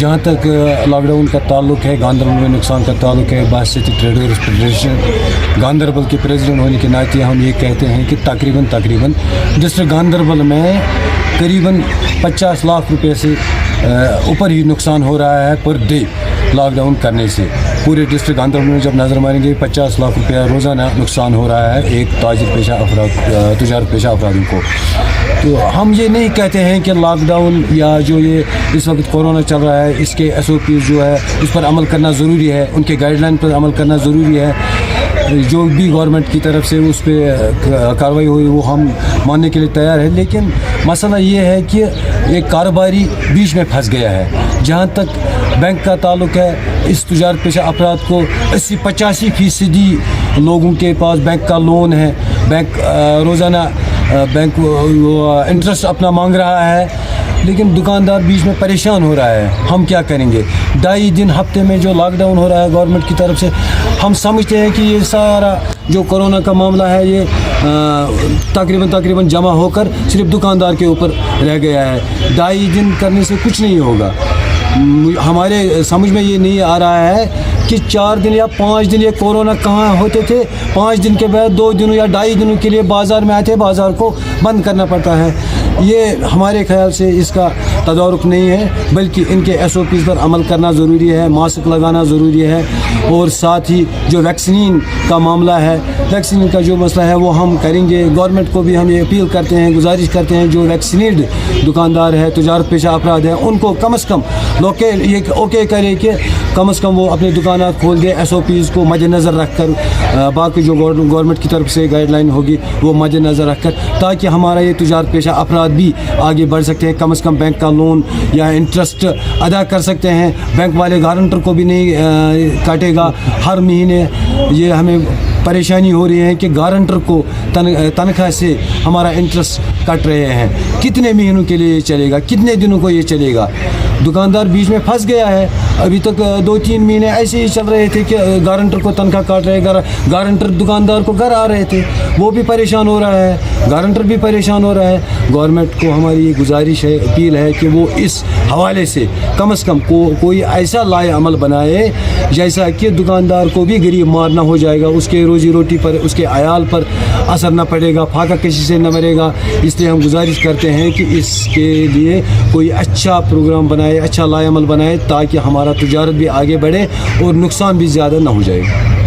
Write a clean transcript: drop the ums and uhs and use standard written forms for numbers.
जहाँ तक लॉकडाउन का ताल्लुक है, गांधरबल में नुकसान का ताल्लुक है, बासित ट्रेडर्स फेडरेशन गांधरबल के प्रेसिडेंट होने के नाते हम ये कहते हैं कि तकरीबन डिस्ट्रिक्ट गांधरबल में करीबन 50 लाख रुपए से ऊपर ही नुकसान हो रहा है पर डे लॉकडाउन करने से। पूरे डिस्ट्रिक्ट गांधरबल में जब नज़र मारेंगे 50 लाख रुपया रोज़ाना नुकसान हो रहा है एक तुजारत पेशा अफराद को। तो हम ये नहीं कहते हैं कि लॉकडाउन या जो ये इस वक्त कोरोना चल रहा है इसके SOP जो है उस पर अमल करना ज़रूरी है, उनके गाइडलाइन पर अमल करना ज़रूरी है। जो भी गवर्नमेंट की तरफ से उस पर कार्रवाई हुई वो हम मानने के लिए तैयार है, लेकिन मसला ये है कि एक कारोबारी बीच में फंस गया है। जहाँ तक बैंक का ताल्लुक है, इस तुजारत पेशा अफराद को 80-85% लोगों के पास बैंक का लोन है। बैंक रोज़ाना बैंक इंटरेस्ट अपना मांग रहा है, लेकिन दुकानदार बीच में परेशान हो रहा है। हम क्या करेंगे? 2.5 दिन हफ्ते में जो लॉकडाउन हो रहा है गवर्नमेंट की तरफ से, हम समझते हैं कि ये सारा जो कोरोना का मामला है ये तकरीबन जमा होकर सिर्फ दुकानदार के ऊपर रह गया है। 2.5 दिन करने से कुछ नहीं होगा। हमारे समझ में ये नहीं आ रहा है कि 4 दिन या 5 दिन ये कोरोना कहाँ होते थे, 5 दिन के बाद 2 दिनों या 2.5 दिनों के लिए बाज़ार में आते, बाज़ार को बंद करना पड़ता है। ये हमारे ख्याल से इसका तदारुक नहीं है, बल्कि इनके SOPs पर अमल करना ज़रूरी है, मास्क लगाना ज़रूरी है, और साथ ही जो वैक्सीन का मामला है, वैक्सीन का जो मसला है वो हम करेंगे। गवर्नमेंट को भी हम ये अपील करते हैं, गुजारिश करते हैं, जो वैक्सीनेड दुकानदार है, तुजारत पेशा अफराद हैं, उनको कम से कम ये ओके करे कि कम से कम वो अपनी दुकानात खोल दे, SOPs को मद्देनज़र रख कर, बाकी जो गवर्नमेंट की तरफ से गाइडलाइन होगी वो मद्देनज़र रख कर, ताकि हमारा ये तुजारत पेशा अफराद भी आगे बढ़ सकते हैं। कम से कम बैंक का लोन या इंटरेस्ट अदा कर सकते हैं। बैंक वाले गारंटर को भी नहीं काटेगा। हर महीने ये हमें परेशानी हो रही है कि गारंटर को तनख्वाह से हमारा इंटरेस्ट कट रहे हैं। कितने महीनों के लिए ये चलेगा, कितने दिनों को ये चलेगा? दुकानदार बीच में फंस गया है। अभी तक 2-3 महीने ऐसे ही चल रहे थे कि गारंटर को तनख्वाह काट रहे, गारंटर दुकानदार को घर आ रहे थे, वो भी परेशान हो रहा है, गारंटर भी परेशान हो रहा है। गवर्नमेंट को हमारी ये गुजारिश है, अपील है कि वो इस हवाले से कम कोई ऐसा लाए अमल बनाए जैसा कि दुकानदार को भी गरीब मार ना हो जाएगा, उसके रोजी रोटी पर, उसके आयाल पर असर न पड़ेगा, फाका किसी से न मरेगा। इसलिए हम गुजारिश करते हैं कि इसके लिए कोई अच्छा प्रोग्राम बनाए, अच्छा लाए अमल बनाए, ताकि हमारा तिजारत भी आगे बढ़े और नुकसान भी ज़्यादा ना हो जाए।